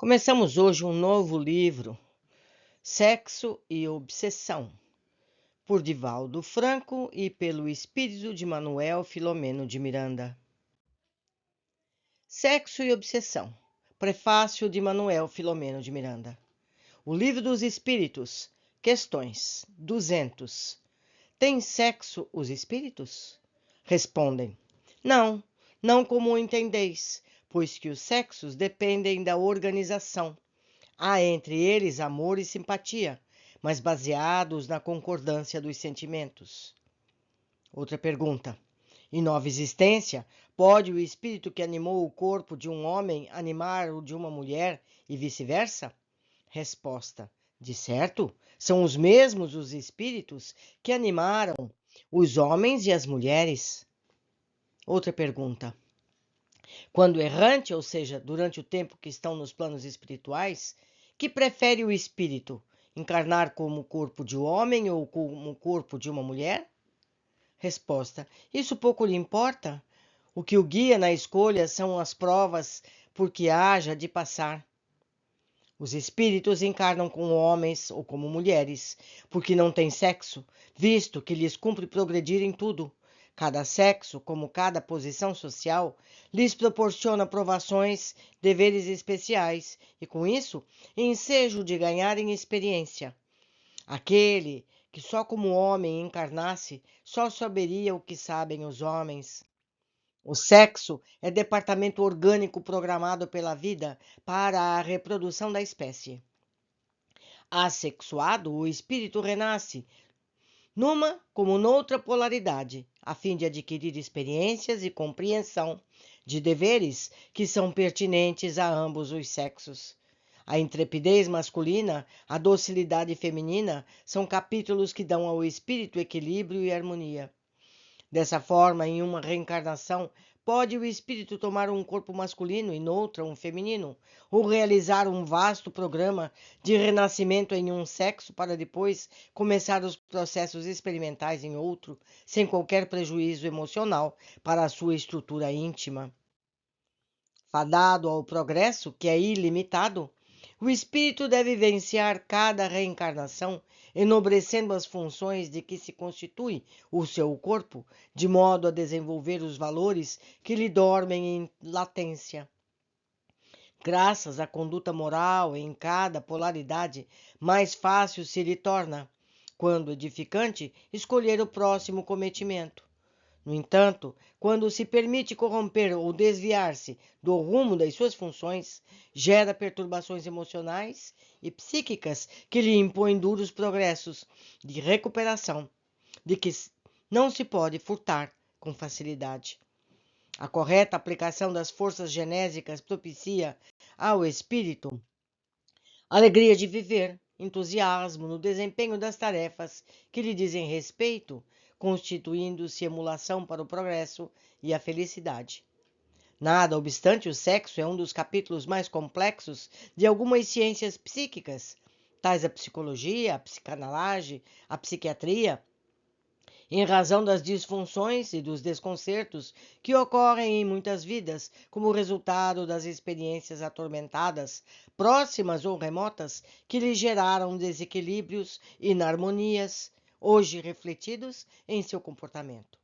Começamos hoje um novo livro, Sexo e Obsessão, por Divaldo Franco e pelo espírito de Manuel Filomeno de Miranda. Sexo e Obsessão, prefácio de Manuel Filomeno de Miranda. O Livro dos Espíritos, questões 200. Tem sexo os espíritos? Respondem: não, não como o entendeis, pois que os sexos dependem da organização. Há entre eles amor e simpatia, mas baseados na concordância dos sentimentos. Outra pergunta: em nova existência, pode o espírito que animou o corpo de um homem animar o de uma mulher e vice-versa? Resposta: de certo, são os mesmos os espíritos que animaram os homens e as mulheres. Outra pergunta: quando errante, ou seja, durante o tempo que estão nos planos espirituais, que prefere o espírito, encarnar como corpo de homem ou como corpo de uma mulher? Resposta: isso pouco lhe importa. O que o guia na escolha são as provas por que haja de passar. Os espíritos encarnam como homens ou como mulheres, porque não têm sexo, visto que lhes cumpre progredir em tudo. Cada sexo, como cada posição social, lhes proporciona provações, deveres especiais e, com isso, ensejo de ganharem experiência. Aquele que só como homem encarnasse, só saberia o que sabem os homens. O sexo é departamento orgânico programado pela vida para a reprodução da espécie. Assexuado, o espírito renasce, numa como noutra polaridade, a fim de adquirir experiências e compreensão de deveres que são pertinentes a ambos os sexos. A intrepidez masculina, a docilidade feminina são capítulos que dão ao espírito equilíbrio e harmonia. Dessa forma, em uma reencarnação, pode o espírito tomar um corpo masculino e noutra um feminino, ou realizar um vasto programa de renascimento em um sexo para depois começar os processos experimentais em outro, sem qualquer prejuízo emocional para a sua estrutura íntima. Fadado ao progresso, que é ilimitado, o espírito deve vivenciar cada reencarnação, enobrecendo as funções de que se constitui o seu corpo, de modo a desenvolver os valores que lhe dormem em latência. Graças à conduta moral em cada polaridade, mais fácil se lhe torna, quando edificante, escolher o próximo cometimento. No entanto, quando se permite corromper ou desviar-se do rumo das suas funções, gera perturbações emocionais e psíquicas que lhe impõem duros progressos de recuperação, de que não se pode furtar com facilidade. A correta aplicação das forças genésicas propicia ao espírito alegria de viver, entusiasmo no desempenho das tarefas que lhe dizem respeito, constituindo-se emulação para o progresso e a felicidade. Nada obstante, o sexo é um dos capítulos mais complexos de algumas ciências psíquicas, tais a psicologia, a psicanálise, a psiquiatria, em razão das disfunções e dos desconcertos que ocorrem em muitas vidas como resultado das experiências atormentadas, próximas ou remotas, que lhe geraram desequilíbrios e inarmonias, hoje refletidos em seu comportamento.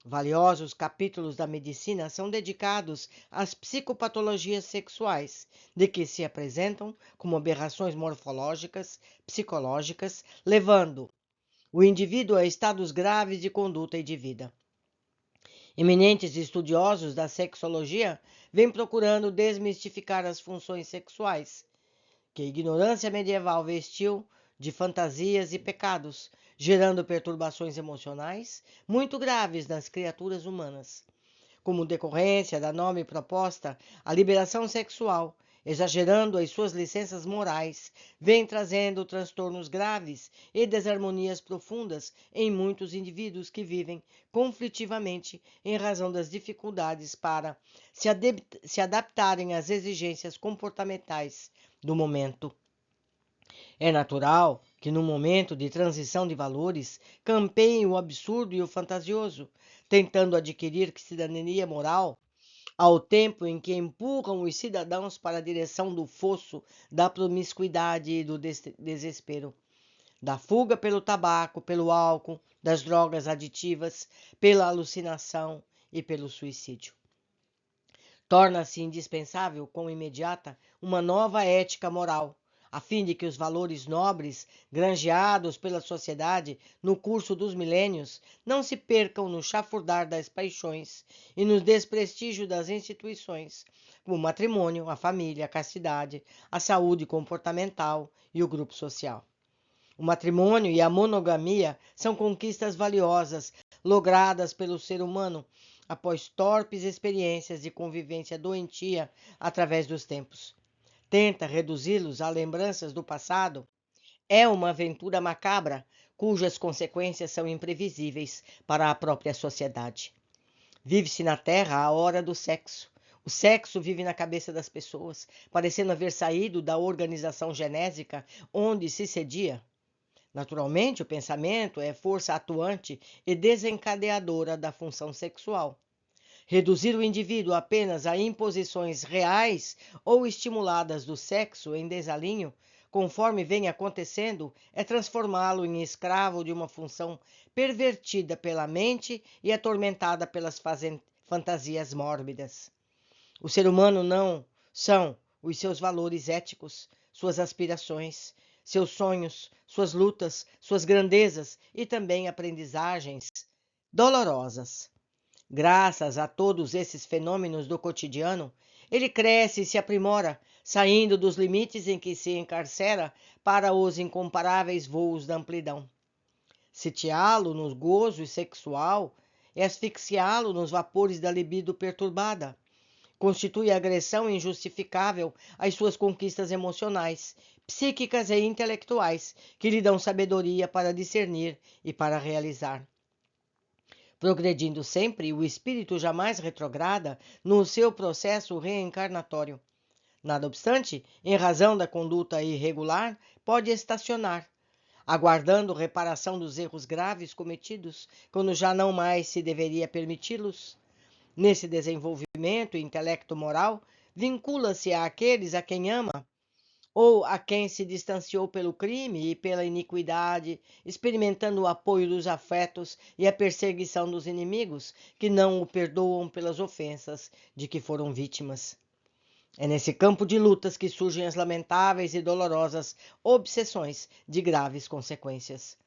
Valiosos capítulos da medicina são dedicados às psicopatologias sexuais, de que se apresentam como aberrações morfológicas, psicológicas, levando o indivíduo a estados graves de conduta e de vida. Eminentes estudiosos da sexologia vêm procurando desmistificar as funções sexuais, que a ignorância medieval vestiu de fantasias e pecados, gerando perturbações emocionais muito graves nas criaturas humanas. Como decorrência da nobre proposta, a liberação sexual, exagerando as suas licenças morais, vem trazendo transtornos graves e desarmonias profundas em muitos indivíduos que vivem conflitivamente em razão das dificuldades para se adaptarem às exigências comportamentais do momento. É natural que, num momento de transição de valores, campeiem o absurdo e o fantasioso, tentando adquirir cidadania moral ao tempo em que empurram os cidadãos para a direção do fosso da promiscuidade e do desespero, da fuga pelo tabaco, pelo álcool, das drogas aditivas, pela alucinação e pelo suicídio. Torna-se indispensável, com imediata, uma nova ética moral, a fim de que os valores nobres, granjeados pela sociedade no curso dos milênios, não se percam no chafurdar das paixões e no desprestígio das instituições, como o matrimônio, a família, a castidade, a saúde comportamental e o grupo social. O matrimônio e a monogamia são conquistas valiosas, logradas pelo ser humano após torpes experiências de convivência doentia através dos tempos. Tenta reduzi-los a lembranças do passado. É uma aventura macabra, cujas consequências são imprevisíveis para a própria sociedade. Vive-se na Terra a hora do sexo. O sexo vive na cabeça das pessoas, parecendo haver saído da organização genésica onde se cedia. Naturalmente, o pensamento é força atuante e desencadeadora da função sexual. Reduzir o indivíduo apenas a imposições reais ou estimuladas do sexo em desalinho, conforme vem acontecendo, é transformá-lo em escravo de uma função pervertida pela mente e atormentada pelas fantasias mórbidas. O ser humano não são os seus valores éticos, suas aspirações, seus sonhos, suas lutas, suas grandezas e também aprendizagens dolorosas. Graças a todos esses fenômenos do cotidiano, ele cresce e se aprimora, saindo dos limites em que se encarcera para os incomparáveis voos da amplidão. Sitiá-lo no gozo sexual é asfixiá-lo nos vapores da libido perturbada. Constitui agressão injustificável às suas conquistas emocionais, psíquicas e intelectuais, que lhe dão sabedoria para discernir e para realizar. Progredindo sempre, o espírito jamais retrograda no seu processo reencarnatório. Nada obstante, em razão da conduta irregular, pode estacionar, aguardando reparação dos erros graves cometidos, quando já não mais se deveria permiti-los. Nesse desenvolvimento intelecto-moral, vincula-se àqueles a quem ama, ou a quem se distanciou pelo crime e pela iniquidade, experimentando o apoio dos afetos e a perseguição dos inimigos, que não o perdoam pelas ofensas de que foram vítimas. É nesse campo de lutas que surgem as lamentáveis e dolorosas obsessões de graves consequências.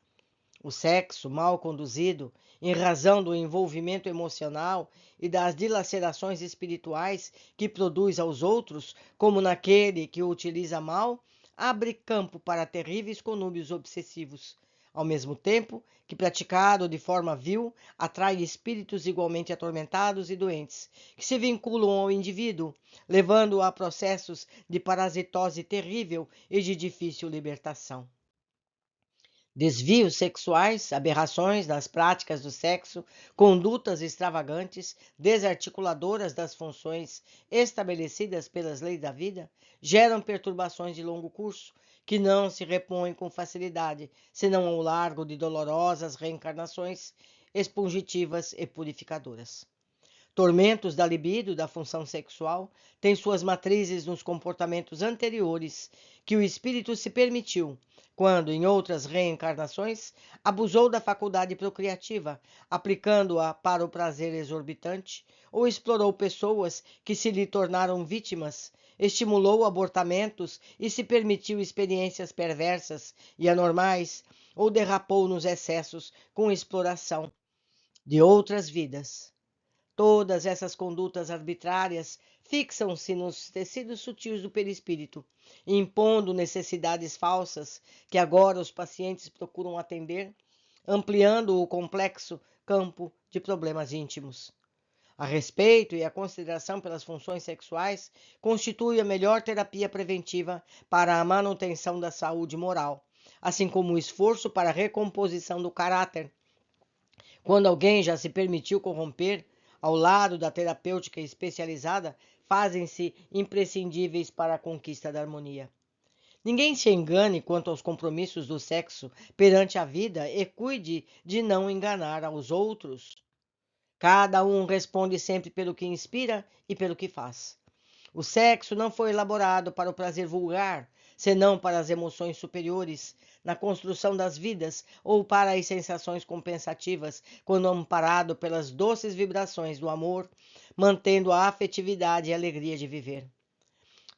O sexo mal conduzido, em razão do envolvimento emocional e das dilacerações espirituais que produz aos outros, como naquele que o utiliza mal, abre campo para terríveis conúbios obsessivos, ao mesmo tempo que, praticado de forma vil, atrai espíritos igualmente atormentados e doentes, que se vinculam ao indivíduo, levando-o a processos de parasitose terrível e de difícil libertação. Desvios sexuais, aberrações nas práticas do sexo, condutas extravagantes, desarticuladoras das funções estabelecidas pelas leis da vida, geram perturbações de longo curso, que não se repõem com facilidade, senão ao largo de dolorosas reencarnações expungitivas e purificadoras. Tormentos da libido, da função sexual, têm suas matrizes nos comportamentos anteriores que o espírito se permitiu, quando, em outras reencarnações, abusou da faculdade procriativa, aplicando-a para o prazer exorbitante, ou explorou pessoas que se lhe tornaram vítimas, estimulou abortamentos e se permitiu experiências perversas e anormais, ou derrapou nos excessos com exploração de outras vidas. Todas essas condutas arbitrárias fixam-se nos tecidos sutis do perispírito, impondo necessidades falsas que agora os pacientes procuram atender, ampliando o complexo campo de problemas íntimos. A respeito e a consideração pelas funções sexuais constitui a melhor terapia preventiva para a manutenção da saúde moral, assim como o esforço para a recomposição do caráter. Quando alguém já se permitiu corromper, ao lado da terapêutica especializada, fazem-se imprescindíveis para a conquista da harmonia. Ninguém se engane quanto aos compromissos do sexo perante a vida e cuide de não enganar aos outros. Cada um responde sempre pelo que inspira e pelo que faz. O sexo não foi elaborado para o prazer vulgar, senão para as emoções superiores, na construção das vidas ou para as sensações compensativas, quando amparado pelas doces vibrações do amor, mantendo a afetividade e a alegria de viver.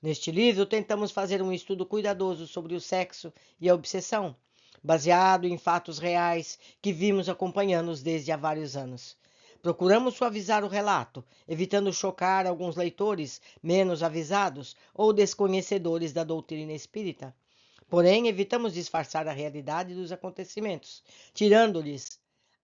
Neste livro, tentamos fazer um estudo cuidadoso sobre o sexo e a obsessão, baseado em fatos reais que vimos acompanhando-os desde há vários anos. Procuramos suavizar o relato, evitando chocar alguns leitores menos avisados ou desconhecedores da doutrina espírita. Porém, evitamos disfarçar a realidade dos acontecimentos, tirando-lhes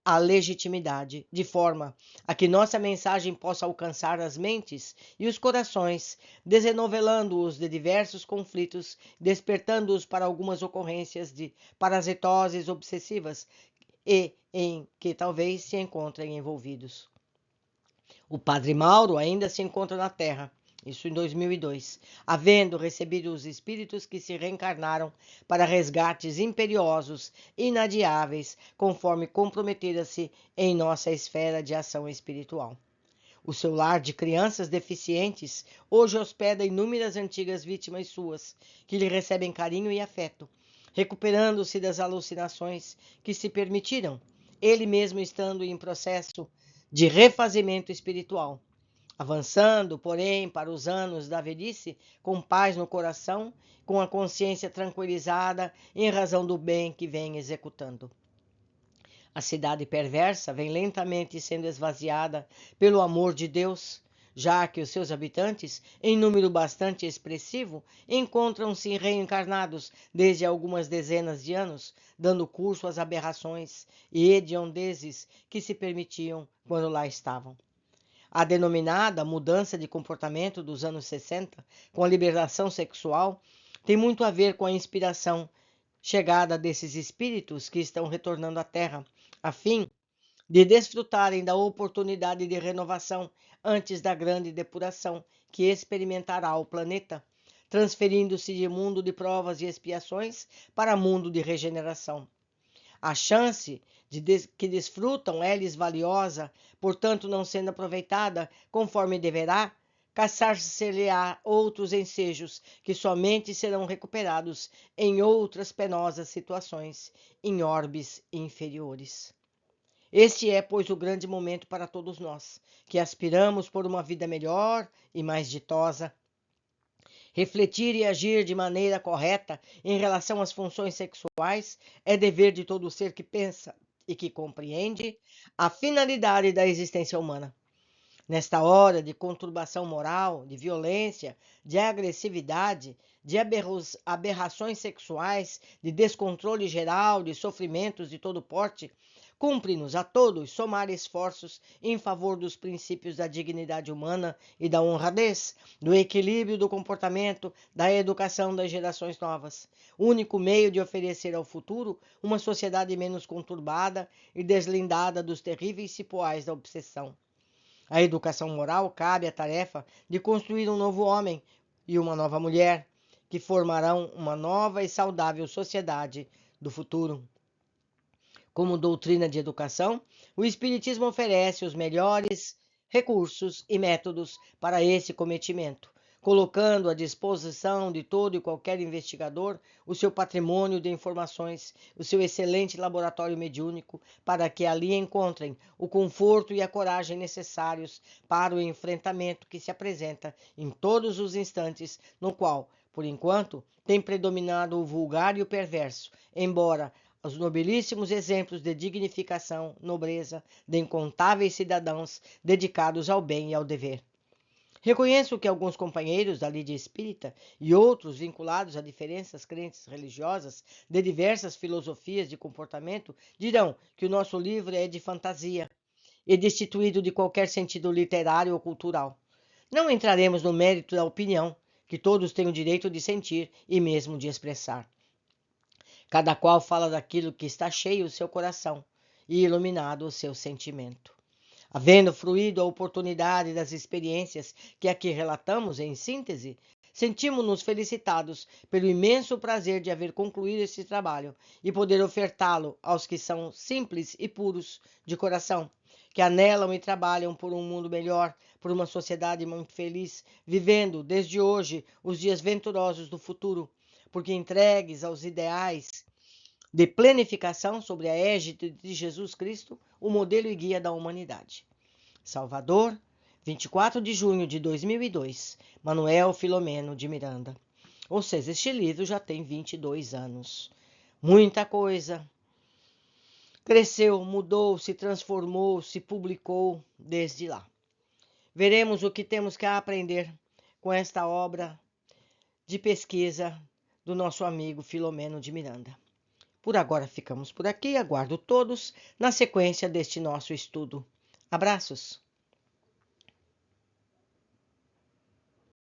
a legitimidade, de forma a que nossa mensagem possa alcançar as mentes e os corações, desenovelando-os de diversos conflitos, despertando-os para algumas ocorrências de parasitoses obsessivas e em que talvez se encontrem envolvidos. O padre Mauro ainda se encontra na Terra, isso em 2002, havendo recebido os espíritos que se reencarnaram para resgates imperiosos, inadiáveis, conforme comprometera-se em nossa esfera de ação espiritual. O seu lar de crianças deficientes hoje hospeda inúmeras antigas vítimas suas, que lhe recebem carinho e afeto, recuperando-se das alucinações que se permitiram, ele mesmo estando em processo de refazimento espiritual, avançando, porém, para os anos da velhice, com paz no coração, com a consciência tranquilizada em razão do bem que vem executando. A cidade perversa vem lentamente sendo esvaziada pelo amor de Deus, já que os seus habitantes, em número bastante expressivo, encontram-se reencarnados desde algumas dezenas de anos, dando curso às aberrações e hediondezes que se permitiam quando lá estavam. A denominada mudança de comportamento dos anos 60, com a liberação sexual, tem muito a ver com a inspiração chegada desses espíritos que estão retornando à Terra, a fim de desfrutarem da oportunidade de renovação antes da grande depuração que experimentará o planeta, transferindo-se de mundo de provas e expiações para mundo de regeneração. A chance que desfrutam é-lhes valiosa, portanto, não sendo aproveitada conforme deverá, caçar-se-lhe-á outros ensejos que somente serão recuperados em outras penosas situações, em orbes inferiores. Este é, pois, o grande momento para todos nós, que aspiramos por uma vida melhor e mais ditosa. Refletir e agir de maneira correta em relação às funções sexuais é dever de todo ser que pensa e que compreende a finalidade da existência humana. Nesta hora de conturbação moral, de violência, de agressividade, de aberrações sexuais, de descontrole geral, de sofrimentos de todo porte, cumpre-nos a todos somar esforços em favor dos princípios da dignidade humana e da honradez, do equilíbrio do comportamento, da educação das gerações novas, único meio de oferecer ao futuro uma sociedade menos conturbada e deslindada dos terríveis cipoais da obsessão. A educação moral cabe à tarefa de construir um novo homem e uma nova mulher, que formarão uma nova e saudável sociedade do futuro. Como doutrina de educação, o Espiritismo oferece os melhores recursos e métodos para esse cometimento, colocando à disposição de todo e qualquer investigador o seu patrimônio de informações, o seu excelente laboratório mediúnico, para que ali encontrem o conforto e a coragem necessários para o enfrentamento que se apresenta em todos os instantes, no qual, por enquanto, tem predominado o vulgar e o perverso, embora os nobilíssimos exemplos de dignificação, nobreza, de incontáveis cidadãos dedicados ao bem e ao dever. Reconheço que alguns companheiros da lide espírita e outros vinculados a diferentes crenças religiosas de diversas filosofias de comportamento dirão que o nosso livro é de fantasia e destituído de qualquer sentido literário ou cultural. Não entraremos no mérito da opinião, que todos têm o direito de sentir e mesmo de expressar. Cada qual fala daquilo que está cheio o seu coração e iluminado o seu sentimento. Havendo fruído a oportunidade das experiências que aqui relatamos em síntese, sentimos-nos felicitados pelo imenso prazer de haver concluído esse trabalho e poder ofertá-lo aos que são simples e puros de coração, que anelam e trabalham por um mundo melhor, por uma sociedade muito feliz, vivendo desde hoje os dias venturosos do futuro, porque entregues aos ideais de planificação sobre a égide de Jesus Cristo, o modelo e guia da humanidade. Salvador, 24 de junho de 2002, Manuel Filomeno de Miranda. Ou seja, este livro já tem 22 anos. Muita coisa cresceu, mudou, se transformou, se publicou desde lá. Veremos o que temos que aprender com esta obra de pesquisa do nosso amigo Filomeno de Miranda. Por agora ficamos por aqui, aguardo todos na sequência deste nosso estudo. Abraços!